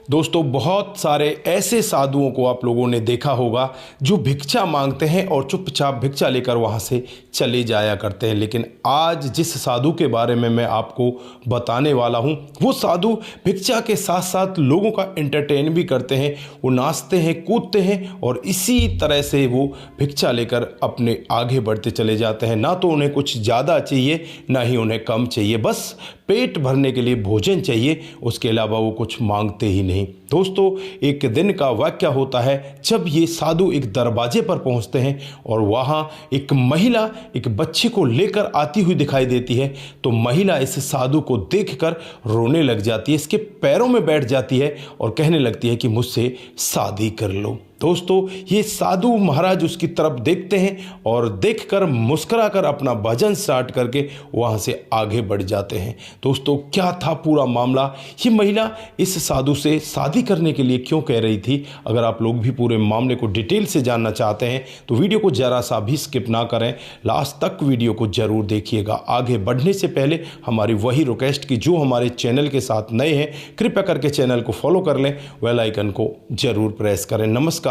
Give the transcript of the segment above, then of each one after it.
दोस्तों, बहुत सारे ऐसे साधुओं को आप लोगों ने देखा होगा जो भिक्षा मांगते हैं और चुपचाप भिक्षा लेकर वहाँ से चले जाया करते हैं। लेकिन आज जिस साधु के बारे में मैं आपको बताने वाला हूँ, वो साधु भिक्षा के साथ साथ लोगों का एंटरटेन भी करते हैं। वो नाचते हैं, कूदते हैं और इसी तरह से वो भिक्षा लेकर अपने आगे बढ़ते चले जाते हैं। ना तो उन्हें कुछ ज़्यादा चाहिए, ना ही उन्हें कम चाहिए, बस पेट भरने के लिए भोजन चाहिए, उसके अलावा वो कुछ मांगते ही नहीं। दोस्तों, एक दिन का वाक्य होता है जब ये साधु एक दरवाजे पर पहुंचते हैं और वहाँ एक महिला एक बच्चे को लेकर आती हुई दिखाई देती है। तो महिला इस साधु को देखकर रोने लग जाती है, इसके पैरों में बैठ जाती है और कहने लगती है कि मुझसे शादी कर लो। दोस्तों, ये साधु महाराज उसकी तरफ देखते हैं और देखकर मुस्कुराकर अपना भजन स्टार्ट करके वहाँ से आगे बढ़ जाते हैं। दोस्तों, क्या था पूरा मामला? ये महिला इस साधु से शादी करने के लिए क्यों कह रही थी? अगर आप लोग भी पूरे मामले को डिटेल से जानना चाहते हैं तो वीडियो को ज़रा सा भी स्किप ना करें, लास्ट तक वीडियो को ज़रूर देखिएगा। आगे बढ़ने से पहले हमारी वही रिक्वेस्ट कि जो हमारे चैनल के साथ नए हैं, कृपया करके चैनल को फॉलो कर लें, बेल आइकन को ज़रूर प्रेस करें। नमस्कार,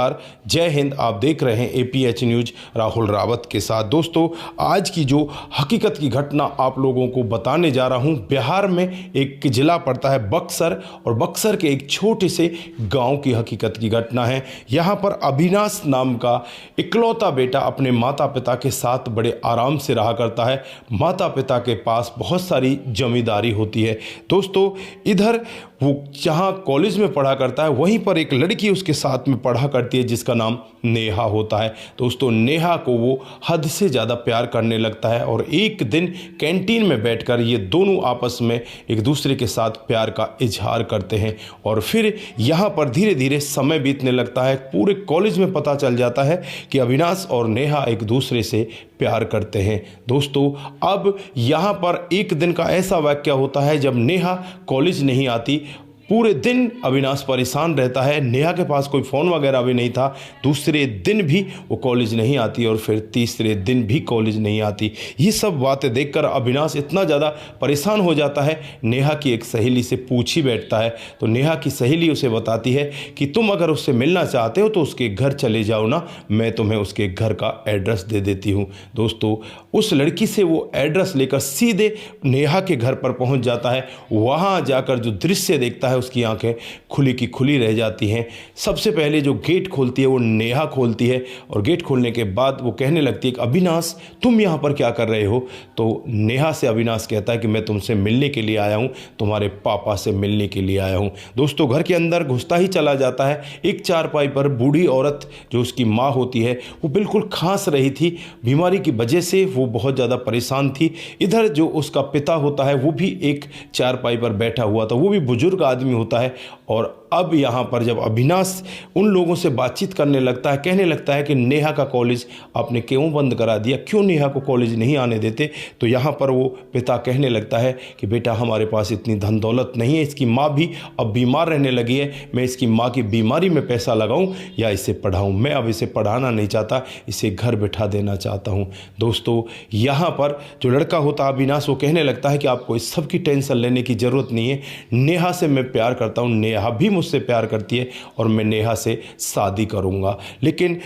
जय हिंद। आप देख रहे हैं APH न्यूज राहुल रावत के साथ। दोस्तों, आज की जो हकीकत की घटना आप लोगों को बताने जा रहा हूं, बिहार में एक जिला पड़ता है बक्सर, और बक्सर के एक छोटे से गांव की हकीकत की घटना है। यहां पर अविनाश नाम का इकलौता बेटा अपने माता पिता के साथ बड़े आराम से रहा करता है। माता पिता के पास बहुत सारी जमींदारी होती है। दोस्तों, इधर वो जहाँ कॉलेज में पढ़ा करता है, वहीं पर एक लड़की उसके साथ में पढ़ा करती है जिसका नाम नेहा होता है। दोस्तों, नेहा को वो हद से ज़्यादा प्यार करने लगता है और एक दिन कैंटीन में बैठकर ये दोनों आपस में एक दूसरे के साथ प्यार का इजहार करते हैं और फिर यहाँ पर धीरे धीरे समय बीतने लगता है। पूरे कॉलेज में पता चल जाता है कि अविनाश और नेहा एक दूसरे से प्यार करते हैं। दोस्तों, अब यहाँ पर एक दिन का ऐसा वाक़या होता है जब नेहा कॉलेज नहीं आती। पूरे दिन अविनाश परेशान रहता है। नेहा के पास कोई फ़ोन वगैरह भी नहीं था। दूसरे दिन भी वो कॉलेज नहीं आती और फिर तीसरे दिन भी कॉलेज नहीं आती। ये सब बातें देखकर अविनाश इतना ज़्यादा परेशान हो जाता है, नेहा की एक सहेली से पूछ ही बैठता है। तो नेहा की सहेली उसे बताती है कि तुम अगर उससे मिलना चाहते हो तो उसके घर चले जाओ ना, मैं तुम्हें उसके घर का एड्रेस दे देती हूँ। दोस्तों, उस लड़की से वो एड्रेस लेकर सीधे नेहा के घर पर पहुँच जाता है। वहाँ जाकर जो दृश्य देखता है, उसकी आंखें खुली की खुली रह जाती हैं। सबसे पहले जो गेट खोलती है वो नेहा खोलती है और गेट खोलने के बाद वो कहने लगती है कि अविनाश, तुम यहाँ पर क्या कर रहे हो? तो नेहा से अविनाश कहता है कि मैं तुमसे मिलने के लिए आया हूँ, तुम्हारे पापा से मिलने के लिए आया हूँ। दोस्तों, घर के अंदर घुसता ही चला जाता है। एक चारपाई पर बूढ़ी औरत जो उसकी माँ होती है वो बिल्कुल खांस रही थी। बीमारी की वजह से वो बहुत ज़्यादा परेशान थी। इधर जो उसका पिता होता है वो भी एक चारपाई पर बैठा हुआ था, वो भी बुजुर्ग आदमी होता है। और अब यहाँ पर जब अविनाश उन लोगों से बातचीत करने लगता है, कहने लगता है कि नेहा का कॉलेज आपने क्यों बंद करा दिया, क्यों नेहा को कॉलेज नहीं आने देते? तो यहाँ पर वो पिता कहने लगता है कि बेटा, हमारे पास इतनी धन दौलत नहीं है, इसकी माँ भी अब बीमार रहने लगी है, मैं इसकी माँ की बीमारी में पैसा लगाऊं या इसे पढ़ाऊं? मैं अब इसे पढ़ाना नहीं चाहता, इसे घर बिठा देना चाहता हूँ। दोस्तों, यहाँ पर जो लड़का होता है अविनाश, वो कहने लगता है कि आपको इस सब की टेंशन लेने की ज़रूरत नहीं है, नेहा से मैं प्यार करता हूँ, नेहा भी मुझसे प्यार करती है और मैं नेहा से शादी करूँगा। लेकिन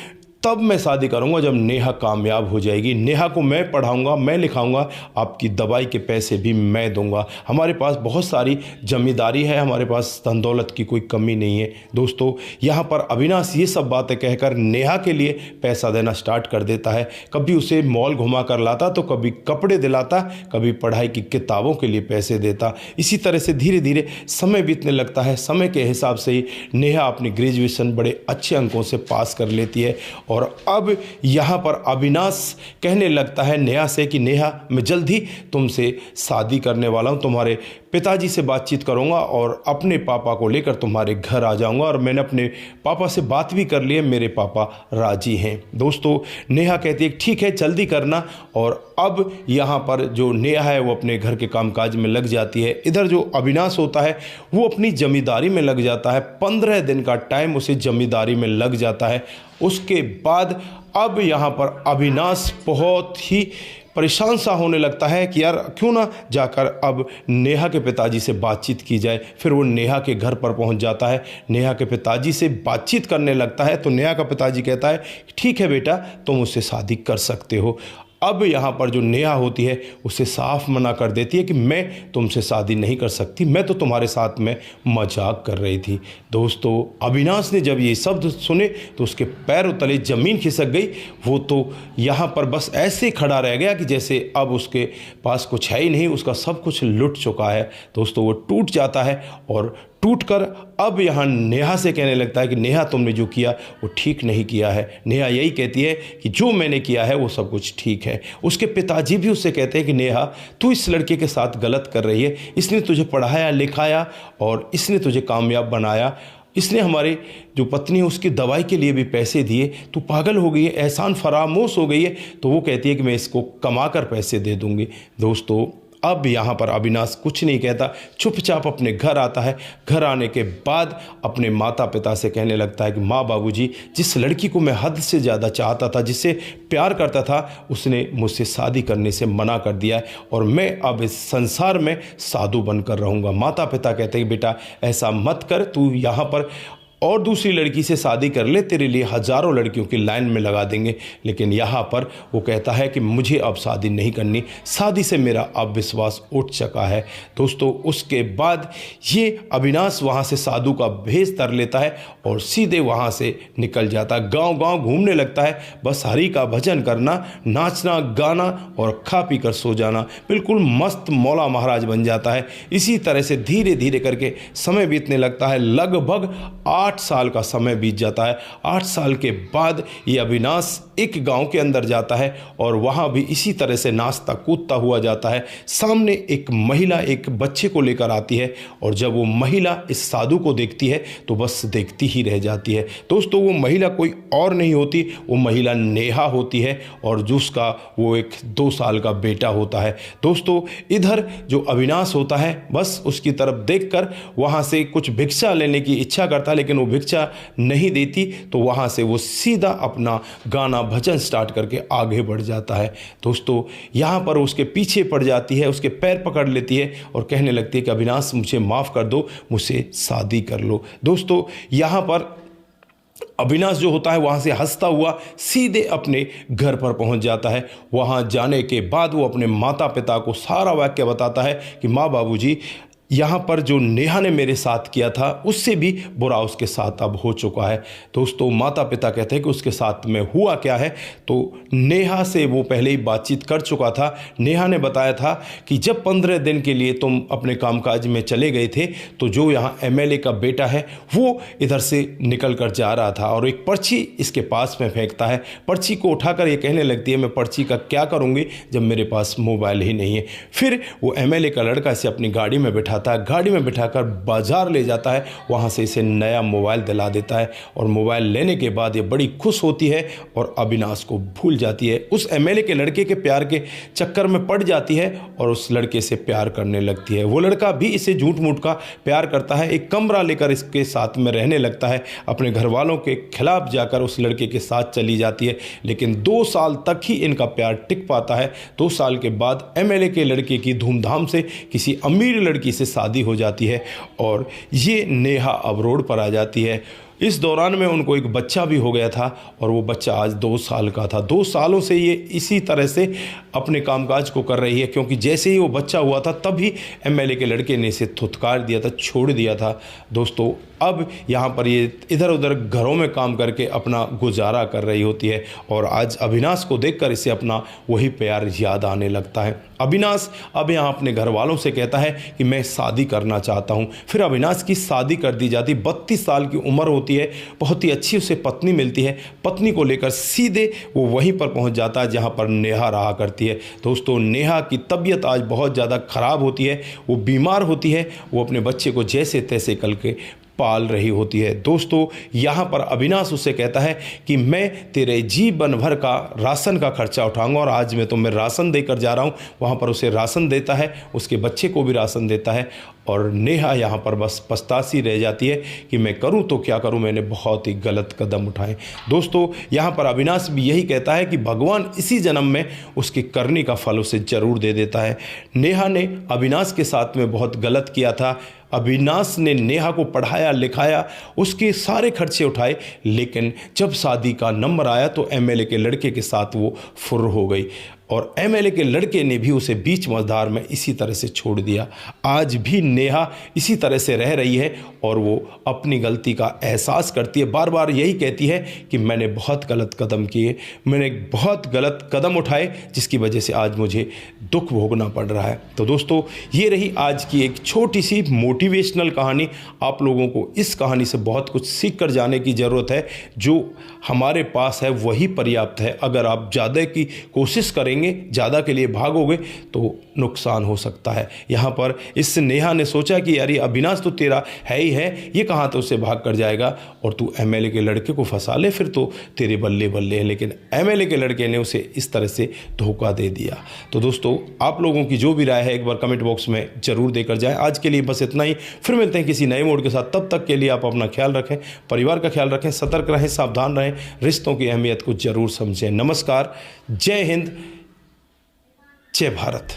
तब मैं शादी करूंगा जब नेहा कामयाब हो जाएगी। नेहा को मैं पढ़ाऊंगा, मैं लिखाऊंगा, आपकी दवाई के पैसे भी मैं दूंगा। हमारे पास बहुत सारी जमींदारी है, हमारे पास धन दौलत की कोई कमी नहीं है। दोस्तों, यहाँ पर अविनाश ये सब बातें कहकर नेहा के लिए पैसा देना स्टार्ट कर देता है। कभी उसे मॉल घुमा कर लाता, तो कभी कपड़े दिलाता, कभी पढ़ाई की किताबों के लिए पैसे देता। इसी तरह से धीरे धीरे समय बीतने लगता है। समय के हिसाब से ही नेहा अपनी ग्रेजुएशन बड़े अच्छे अंकों से पास कर लेती है। और अब यहाँ पर अविनाश कहने लगता है नेहा से कि नेहा, मैं जल्द ही तुमसे शादी करने वाला हूँ, तुम्हारे पिताजी से बातचीत करूँगा और अपने पापा को लेकर तुम्हारे घर आ जाऊँगा, और मैंने अपने पापा से बात भी कर ली है, मेरे पापा राजी हैं। दोस्तों, नेहा कहती है ठीक है, जल्दी करना। और अब यहाँ पर जो नेहा है वो अपने घर के कामकाज में लग जाती है। इधर जो अविनाश होता है वो अपनी जमींदारी में लग जाता है। 15 दिन का टाइम उसे जमींदारी में लग जाता है। उसके बाद अब यहाँ पर अविनाश बहुत ही परेशान सा होने लगता है कि यार क्यों ना जाकर अब नेहा के पिताजी से बातचीत की जाए। फिर वो नेहा के घर पर पहुंच जाता है, नेहा के पिताजी से बातचीत करने लगता है। तो नेहा का पिताजी कहता है ठीक है बेटा, तुम उससे शादी कर सकते हो। अब यहाँ पर जो नेहा होती है उसे साफ मना कर देती है कि मैं तुमसे शादी नहीं कर सकती, मैं तो तुम्हारे साथ में मजाक कर रही थी। दोस्तों, अविनाश ने जब ये शब्द सुने तो उसके पैरों तले ज़मीन खिसक गई। वो तो यहाँ पर बस ऐसे खड़ा रह गया कि जैसे अब उसके पास कुछ है ही नहीं, उसका सब कुछ लुट चुका है। दोस्तों, वो टूट जाता है और टूटकर अब यहाँ नेहा से कहने लगता है कि नेहा, तुमने जो किया वो ठीक नहीं किया है। नेहा यही कहती है कि जो मैंने किया है वो सब कुछ ठीक है। उसके पिताजी भी उससे कहते हैं कि नेहा, तू इस लड़के के साथ गलत कर रही है, इसने तुझे पढ़ाया लिखाया और इसने तुझे कामयाब बनाया, इसने हमारी जो पत्नी है उसकी दवाई के लिए भी पैसे दिए, तू पागल हो गई है, एहसान फरामोश हो गई है। तो वो कहती है कि मैं इसको कमा कर पैसे दे दूँगी। दोस्तों, अब यहाँ पर अविनाश कुछ नहीं कहता, चुपचाप अपने घर आता है। घर आने के बाद अपने माता पिता से कहने लगता है कि माँ बाबूजी, जिस लड़की को मैं हद से ज़्यादा चाहता था, जिससे प्यार करता था, उसने मुझसे शादी करने से मना कर दिया है और मैं अब इस संसार में साधु बनकर रहूँगा। माता पिता कहते हैं बेटा ऐसा मत कर, तू यहाँ पर और दूसरी लड़की से शादी कर ले, तेरे लिए हज़ारों लड़कियों की लाइन में लगा देंगे। लेकिन यहाँ पर वो कहता है कि मुझे अब शादी नहीं करनी, शादी से मेरा अब विश्वास उठ चुका है। दोस्तों, उसके बाद ये अविनाश वहाँ से साधु का भेष धर लेता है और सीधे वहाँ से निकल जाता है। गांव गांव घूमने लगता है, बस हरि का भजन करना, नाचना गाना और खा पी कर सो जाना। बिल्कुल मस्त मौला महाराज बन जाता है। इसी तरह से धीरे धीरे करके समय बीतने लगता है। लगभग 8 साल का समय बीत जाता है। 8 साल के बाद ये अविनाश एक गांव के अंदर जाता है और वहाँ भी इसी तरह से नाचता कूदता हुआ जाता है। सामने एक महिला एक बच्चे को लेकर आती है और जब वो महिला इस साधु को देखती है तो बस देखती ही रह जाती है। दोस्तों, वो महिला कोई और नहीं होती, वो महिला नेहा होती है और जिसका वो एक 2 साल का बेटा होता है। दोस्तों, इधर जो अविनाश होता है बस उसकी तरफ देखकर वहाँ से कुछ भिक्षा लेने की इच्छा करता है, लेकिन वो भिक्षा नहीं देती। तो वहाँ से वो सीधा अपना गाना भजन स्टार्ट करके आगे बढ़ जाता है। दोस्तों, यहाँ पर उसके पीछे पड़ जाती है, उसके पैर पकड़ लेती है और कहने लगती है कि अविनाश, मुझे माफ़ कर दो, मुझसे शादी कर लो। दोस्तों, यहाँ पर अविनाश जो होता है वहाँ से हंसता हुआ सीधे अपने घर पर पहुँच जाता है। वहाँ जाने के बाद वो अपने माता पिता को सारा वाक्य बताता है कि माँ बाबूजी, यहाँ पर जो नेहा ने मेरे साथ किया था उससे भी बुरा उसके साथ अब हो चुका है। दोस्तों, माता पिता कहते हैं कि उसके साथ में हुआ क्या है। तो नेहा से वो पहले ही बातचीत कर चुका था। नेहा ने बताया था कि जब 15 दिन के लिए तुम अपने कामकाज में चले गए थे तो जो यहाँ एमएलए का बेटा है वो इधर से निकल कर जा रहा था और एक पर्ची इसके पास में फेंकता है। पर्ची को उठाकर ये कहने लगती है, मैं पर्ची का क्या करूँगी जब मेरे पास मोबाइल ही नहीं है। फिर वो एमएलए का लड़का इसे अपनी गाड़ी में गाड़ी में बिठाकर बाजार ले जाता है, वहाँ से इसे नया मोबाइल दिला देता है और मोबाइल लेने के बाद ये बड़ी खुश होती है और अविनाश को भूल जाती है। उस एमएलए के लड़के के प्यार के चक्कर में पड़ जाती है और उस लड़के से प्यार करने लगती है। वो लड़का भी इसे झूठ मूठ का प्यार करता है, एक कमरा लेकर इसके साथ में रहने लगता है। अपने घर वालों के खिलाफ जाकर उस लड़के के साथ चली जाती है, लेकिन 2 साल तक ही इनका प्यार टिक पाता है। 2 साल के बाद एमएलए के लड़के की धूमधाम से किसी अमीर लड़की से शादी हो जाती है और ये नेहा अब रोड पर आ जाती है। इस दौरान में उनको एक बच्चा भी हो गया था और वो बच्चा आज 2 साल का था। 2 सालों से ये इसी तरह से अपने कामकाज को कर रही है, क्योंकि जैसे ही वो बच्चा हुआ था तभी एमएलए के लड़के ने इसे थुतकार दिया था, छोड़ दिया था। दोस्तों, अब यहाँ पर ये इधर उधर घरों में काम करके अपना गुजारा कर रही होती है और आज अविनाश को देखकर इसे अपना वही प्यार याद आने लगता है। अविनाश अब यहाँ अपने घर वालों से कहता है कि मैं शादी करना चाहता हूँ। फिर अविनाश की शादी कर दी जाती। 32 साल की उम्र होती है, बहुत ही अच्छी उसे पत्नी मिलती है। पत्नी को लेकर सीधे वो वहीं पर पहुँच जाता है जहाँ पर नेहा रहा करती है। दोस्तों, नेहा की तबीयत आज बहुत ज़्यादा ख़राब होती है, वो बीमार होती है। वो अपने बच्चे को जैसे तैसे करके पाल रही होती है। दोस्तों, यहाँ पर अविनाश उससे कहता है कि मैं तेरे जीवन भर का राशन का खर्चा उठाऊंगा और आज मैं तुम्हें राशन देकर जा रहा हूँ। वहाँ पर उसे राशन देता है, उसके बच्चे को भी राशन देता है और नेहा यहाँ पर बस पछतासी रह जाती है कि मैं करूँ तो क्या करूँ, मैंने बहुत ही गलत कदम उठाए। दोस्तों यहाँ पर अविनाश भी यही कहता है कि भगवान इसी जन्म में उसकी करनी का फल उसे ज़रूर दे देता है। नेहा ने अविनाश के साथ में बहुत गलत किया था। अविनाश ने नेहा को पढ़ाया लिखाया, उसके सारे खर्चे उठाए, लेकिन जब शादी का नंबर आया तो एमएलए के लड़के के साथ वो फुर्र हो गई और एमएलए के लड़के ने भी उसे बीच मझधार में इसी तरह से छोड़ दिया। आज भी नेहा इसी तरह से रह रही है और वो अपनी गलती का एहसास करती है, बार बार यही कहती है कि मैंने बहुत गलत कदम किए, मैंने बहुत गलत कदम उठाए, जिसकी वजह से आज मुझे दुख भोगना पड़ रहा है। तो दोस्तों ये रही आज की एक छोटी सी मोटिवेशनल कहानी। आप लोगों को इस कहानी से बहुत कुछ सीख कर जाने की ज़रूरत है। जो हमारे पास है वही पर्याप्त है। अगर आप ज़्यादा की कोशिश करेंगे, ज़्यादा के लिए भागोगे तो नुकसान हो सकता है। यहाँ पर इस नेहा ने सोचा कि यार ये अविनाश तो तेरा है ही है, ये कहाँ तो उससे भाग कर जाएगा और तू एमएलए के लड़के को फंसा ले, फिर तो तेरे बल्ले बल्ले है। लेकिन एमएलए के लड़के ने उसे इस तरह से धोखा दे दिया। तो दोस्तों आप लोगों की जो भी राय है एक बार कमेंट बॉक्स में ज़रूर देकर जाएं। आज के लिए बस इतना ही, फिर मिलते हैं किसी नए मोड के साथ। तब तक के लिए आप अपना ख्याल रखें, परिवार का ख्याल रखें, सतर्क रहें, सावधान रहें, रिश्तों की अहमियत को ज़रूर समझें। नमस्कार, जय हिंद, जय भारत।